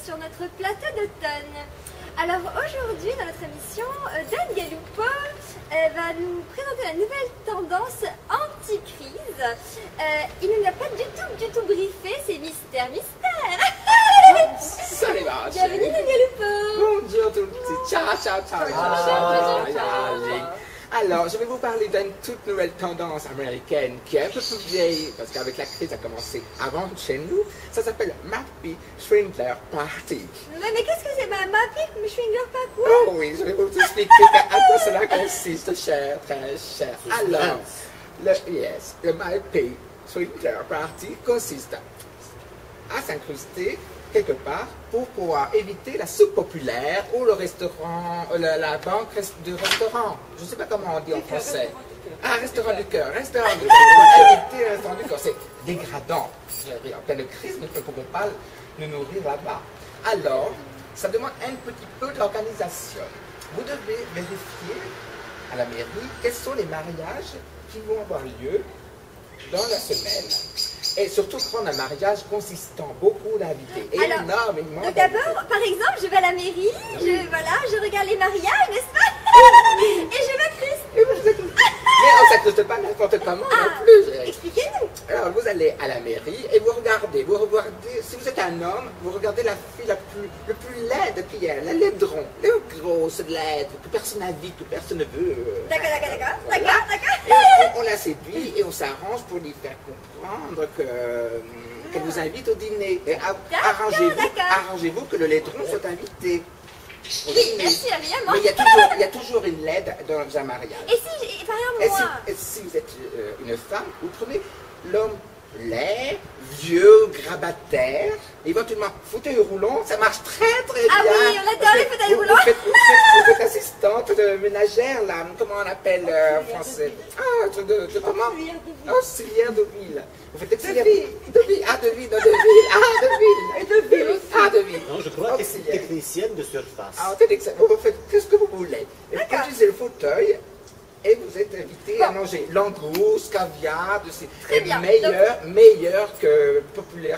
sur notre plateau d'automne. Alors aujourd'hui, dans notre émission, Dan Galupo va nous présenter la nouvelle tendance anti-crise. Il ne l'a pas du tout briefé, c'est mystère. Salut ma Bienvenue Dan Galupo. Bonjour tout le monde. Ciao. Alors, je vais vous parler d'une toute nouvelle tendance américaine qui est un peu plus vieille, parce qu'avec la crise, ça a commencé avant chez nous. Ça s'appelle Mappy Swingler Party. Mais qu'est-ce que c'est Mappy Swingler Party? Oh oui, je vais vous expliquer à quoi cela consiste, cher, très cher. Alors, le Mappy Swingler Party consiste à s'incruster quelque part pour pouvoir éviter la soupe populaire ou le restaurant, la banque de restaurant. Je ne sais pas comment on dit en français. Ah, restaurant du cœur, restaurant du cœur. Pour éviter le restaurant du cœur, c'est dégradant. En pleine crise, nous ne pouvons pas nous nourrir là-bas. Alors, ça demande un petit peu d'organisation. Vous devez vérifier à la mairie quels sont les mariages qui vont avoir lieu dans la semaine. Et surtout prendre un mariage consistant, beaucoup d'invités, énormément. Donc d'abord, par exemple, je vais à la mairie, je regarde les mariages, n'est-ce pas? Et je m'incruste. Mais on ne s'accroche pas n'importe comment non plus. Expliquez-nous. Alors vous allez à la mairie et vous regardez, si vous êtes un homme, vous regardez la fille le plus laide qu'il y a, la laidron, la grosse laide, que personne n'invite, que personne ne veut. D'accord. Et on la séduit et on s'arrange pour lui faire comprendre qu'elle vous invite au dîner. Et arrangez-vous que le laidron soit invité. Oui, merci, évidemment. Mais il y a toujours une laide dans un mariage. Et si, par exemple, moi... si vous êtes une femme, vous prenez l'homme laid, vieux, grabataire, éventuellement fauteuil roulant, ça marche très bien. Ah oui, on adore les fauteuils roulants. Vous faites assistante de ménagère, là, comment on appelle en français? Ah, un truc de comment? Auxiliaire de ville. Vous faites auxiliaire de ville. Non, je crois que c'est technicienne de surface. Ah, vous faites ce que vous voulez. Vous utilisez le fauteuil. Et vous êtes invité à manger langoustes, caviar, meilleur que populaire,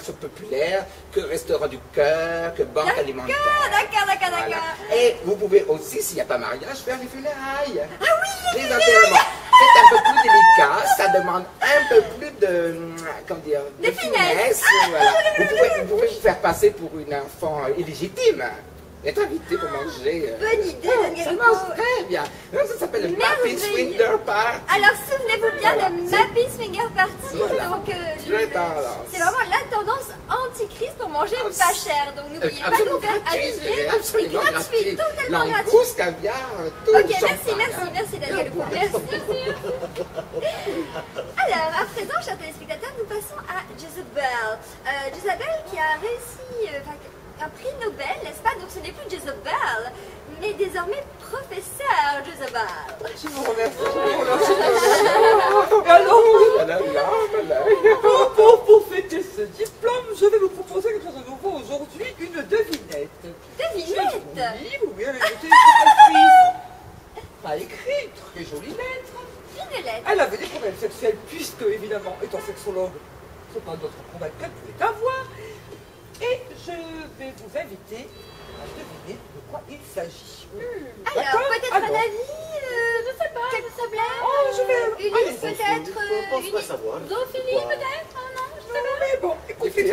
que restaurant du cœur, que banque alimentaire. D'accord. Et vous pouvez aussi, s'il n'y a pas mariage, faire les funérailles. Ah oui, les enterrements. C'est un peu plus délicat, ça demande un peu plus de finesse. Voilà. Vous pouvez vous faire passer pour une enfant illégitime. Être invité pour manger. Bonne idée, ça marche très bien. Donc, ça s'appelle le Mappy Swinger Party. Alors souvenez-vous bien de Mappy Swinger Party. Donc c'est vraiment la tendance anti-crise pour manger pas cher. Donc n'oubliez pas de vous faire inviter. Absolument gratuit, totalement gratuit. Langouste, caviar, tout. Ok, merci Daniel. Merci. Alors à présent, chers téléspectateurs, nous passons à Jezebel. Jezebel qui a réussi un prix Nobel, n'est-ce pas? Donc ce n'est plus Jezebel, mais désormais professeur Jezebel. Je vous remercie. Pour fêter ce diplôme, je vais vous proposer quelque chose de nouveau aujourd'hui, une devinette. Devinette? Oui, avec une calculatrice. Pas écrite, très jolie lettre. Une lettre. Elle avait des problèmes sexuels, puisque, évidemment, étant sexologue, c'est pas d'autre problème qu'elle pouvait avoir. Et je vais vous inviter à deviner de quoi il s'agit. Alors, peut-être un avis, je ne sais pas, s'il vous plaît. Ulysse, peut-être. Je pense pas savoir. Zophilie, peut-être. Non, je sais pas. Mais bon, écoutez,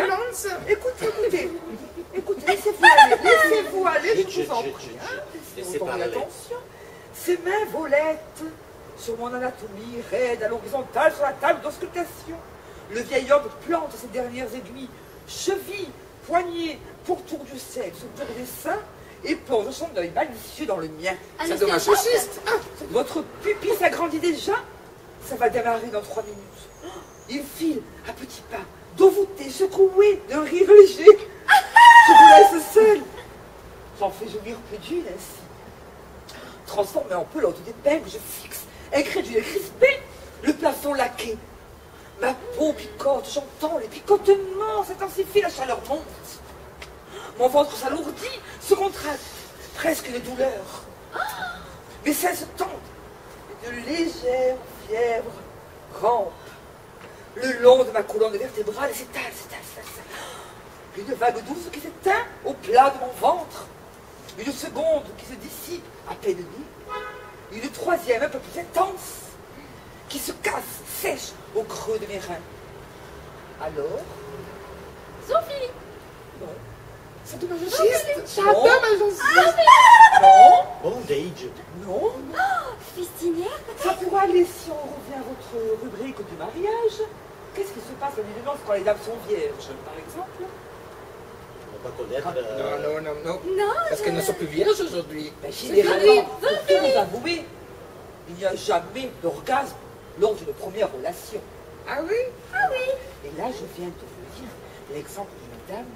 laissez-vous aller, je vous en prie. Laissez parler. Attention, ces mains volettes sur mon anatomie raide à l'horizontale sur la table d'auscultation. Le vieil homme plante ses dernières aiguilles, cheville, poignet, pourtour du sexe, autour des seins, et plonge son œil malicieux dans le mien. Ça doit masochiste. Votre pupille s'agrandit déjà? Ça va démarrer dans 3 minutes. Il file à petits pas, dos voûté, secoué d'un rire léger. Je vous laisse seul. J'en fais jouir plus d'une ainsi. Transformé en pelote d'épingle, je fixe, incrédule et crispé, le plafond laqué. Ma peau picote, j'entends les picotements, s'intensifie, la chaleur monte. Mon ventre s'alourdit, se contracte, presque de douleur. Mes seins se tendent, et de légères fièvres rampent le long de ma colonne vertébrale et s'étale. Une vague douce qui s'éteint au pied plat de mon ventre. Une seconde qui se dissipe à peine nue. Une troisième un peu plus intense qui se casse, sèche au creux de mes reins. Alors, Sophie. non. Ça te m'a Juste, Non. j'adore ma chanson. Non. Bondage. Non. Fistinière. Ça pourrait aller si on revient à votre rubrique du mariage. Qu'est-ce qui se passe au milieu de quand les dames sont vierges, par exemple? On va connaître. Non. Non, Parce qu'elles ne sont plus vierges aujourd'hui. Ben, généralement, pour tout vous avouer, il n'y a jamais d'orgasme lors d'une première relation. Ah oui? Et là, je viens de vous dire l'exemple d'une dame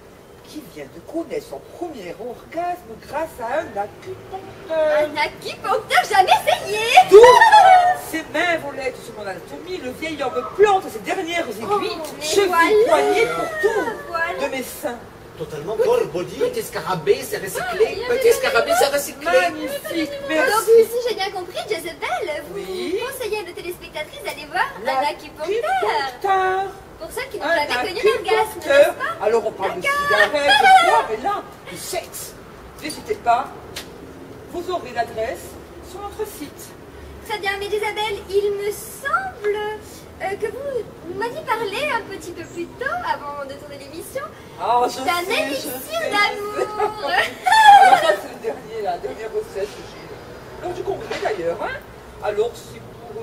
qui vient de connaître son premier orgasme grâce à un acupuncteur. un acupuncteur jamais essayé. D'où ses mains volaient sur mon anatomie, le vieil homme plante ses dernières aiguilles, mais cheville voilà. poignée pour tout Voilà. de mes seins. Totalement core body. Petit scarabée, c'est recyclé. Petit scarabée, c'est recyclé. Magnifique, Donc, merci. si j'ai bien compris, Jezebel, vous Oui. conseillez à nos téléspectatrices d'aller voir un acupuncteur. Acupuncteur. Pour ceux qui n'ont Un jamais connu l'orgasme, n'est-ce acupuncteur. pas? Alors on parle de cigarettes, de quoi, mais là, de sexe. N'hésitez pas, vous aurez l'adresse sur notre site. Très bien, mais Isabelle, il me semble que vous m'aviez parlé un petit peu plus tôt, avant de tourner l'émission, Ah, je d'un sais, élixir je sais. d'amour. Alors ça, c'est le dernier, la dernière recette que j'ai. Lors du congrès d'ailleurs, hein. Alors, si pour...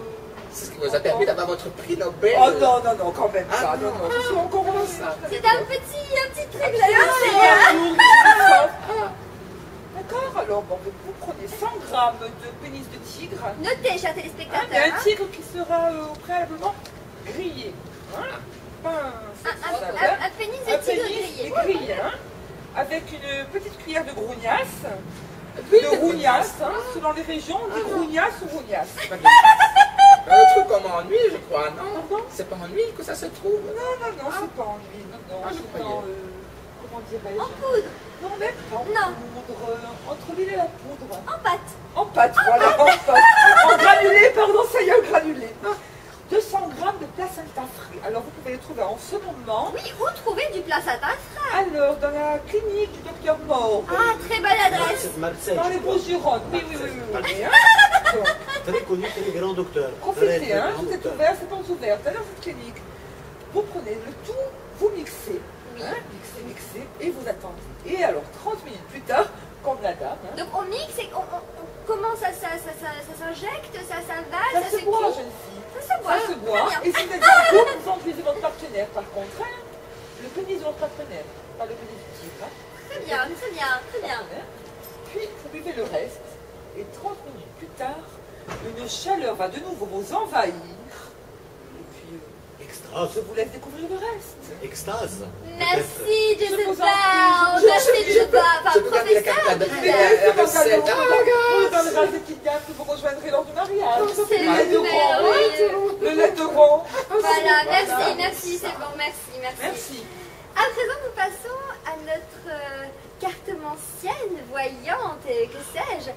C'est ce qui vous a permis d'avoir votre prix Nobel. Oh non, quand même Ah, pas. Non, non. je suis encore en ça. C'est un petit truc, vous C'est avez un fait, hein? amour qui sort. D'accord, alors bon, vous prenez 100 grammes de pénis de tigre. Notez, chers Hein, mais téléspectateurs, un hein. tigre qui sera préalablement grillé. Hein, pas Un pénis de un tigre pénis grillé. grillé, hein, avec une petite cuillère de grougnasse. Oui, De rougnasse, hein, selon les régions, on dit grougnasse ou rougnasse. Le truc comme ennui, je crois, non? Pardon? C'est pas ennui que ça se trouve. Non, c'est pas en huile, non, Ah, je c'est croyais. dans, comment dirais-je? En poudre, Non, même pas en Non. poudre, entre l'huile et la poudre. en pâte. En pâte, voilà, en pâte. En granulé, pardon, ça y est, en granulé. 200 grammes de placenta frais. Alors, vous pouvez les trouver en ce moment. Oui, où trouver du placenta frais? Alors, dans la clinique du docteur Mort. Ah, très bonne adresse. Marseille. Dans les Beaux-Girondes. Oui. Hein. Bon, Très connu, très grand docteur. profitez, hein, grand tout est docteur. ouvert, c'est pas ouvert. Dans cette clinique, vous prenez le tout, vous mixez. Oui. Hein, mixez, et vous attendez. Et alors, 30 minutes plus tard, comme la dame, hein, Donc on mixe et comment ça s'injecte, ça s'avale, ça se boit, jeune fille. Ça se boit. Ça se boit. Très bien. Et si vous êtes en couple, vous enduisez votre partenaire. Par contre, hein, le pénis de votre partenaire, pas le pénis du tigre. Hein, Très bien, très bien, très bien. Puis, vous buvez le reste. Et 30 minutes plus tard, une chaleur va de nouveau vous envahir. Et puis, Extase. je vous laisse découvrir le reste. Extase. Merci, Je vous en Jezebel. prie. Merci, Jezebel. Enfin, Je vous donne les professeur. cartes de Jezebel. la recette. Vous donnerez des petites dames que vous rejoindrez lors du mariage. C'est le lait de merveilleux. rang. Le lait de rang. Voilà, merci, Voilà. merci, c'est bon, merci. Merci. À présent, nous passons à notre cartomancienne, voyante, que sais-je,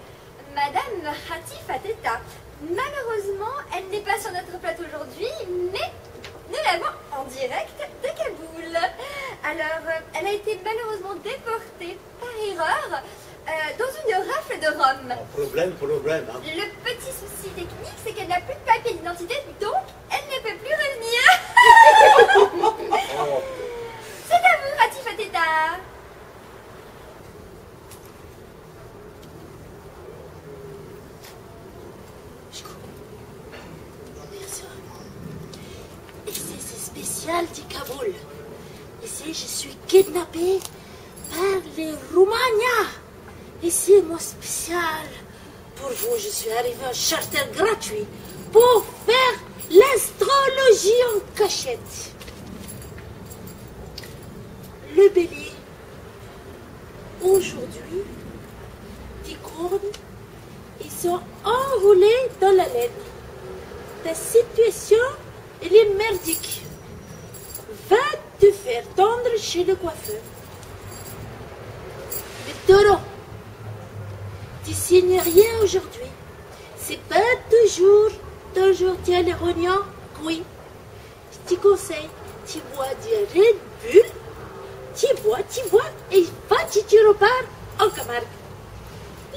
Madame Hati Fateta. Malheureusement, elle n'est pas sur notre plateau aujourd'hui, mais nous l'avons en direct de Kaboul. Alors, elle a été malheureusement déportée par erreur dans une rafle de rhum. Problème. Hein. Le petit souci technique, c'est qu'elle n'a plus de papier d'identité, donc elle ne peut plus revenir. C'est à vous, Hati Fateta. Ici, c'est spécial du Kaboul. Ici, je suis kidnappée par les Roumaniens. Ici, mon spécial. Pour vous, je suis arrivée en charter gratuit pour faire l'astrologie en cachette. Le bélier. Aujourd'hui, tes cornes, ils sont enroulés dans la laine. Ta situation, elle est merdique. Va te faire tendre chez le coiffeur. Le taureau, tu signes rien aujourd'hui. C'est pas toujours tu as les rognons. Oui. Je te conseille, tu bois du Red Bull, tu bois, et va parti, tu repars en Camargue.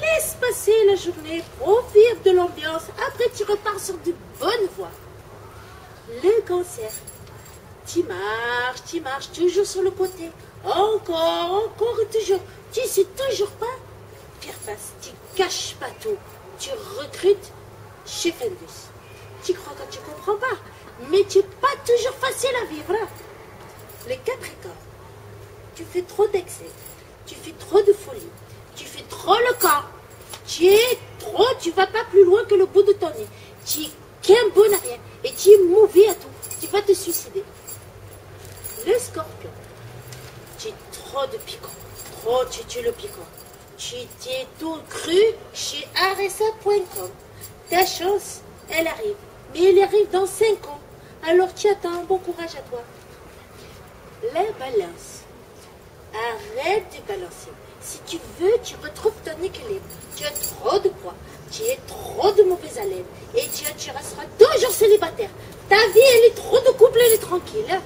Laisse passer la journée, profite de l'ambiance. Après, tu repars sur de bonnes voies. Le cancer. Tu marches, toujours sur le côté. Encore et toujours. Tu sais toujours pas faire face. Tu caches pas tout. Tu recrutes chez Fendus. Tu crois que tu comprends pas. Mais tu n'es pas toujours facile à vivre. Le Capricorne. Tu fais trop d'excès. Tu fais trop de folie. Tu fais trop le camp. Tu vas pas plus loin que le bout de ton nez. Tu es qu'un bon à rien. Et tu es mauvais à tout. Tu vas te suicider. Le Scorpion. Tu es trop de piquant. Trop, tu tues le piquant. Tu t'es tout cru chez aresa.com. Ta chance, elle arrive. Mais elle arrive dans 5 ans. Alors tu attends, bon courage à toi. Les balances. Arrête de balancer. Si tu veux, tu retrouves ton équilibre. Tu as trop de poids. Tu as trop de mauvaise haleine. Et tu resteras toujours célibataire. Ta vie, elle est trop de couple, elle est tranquille.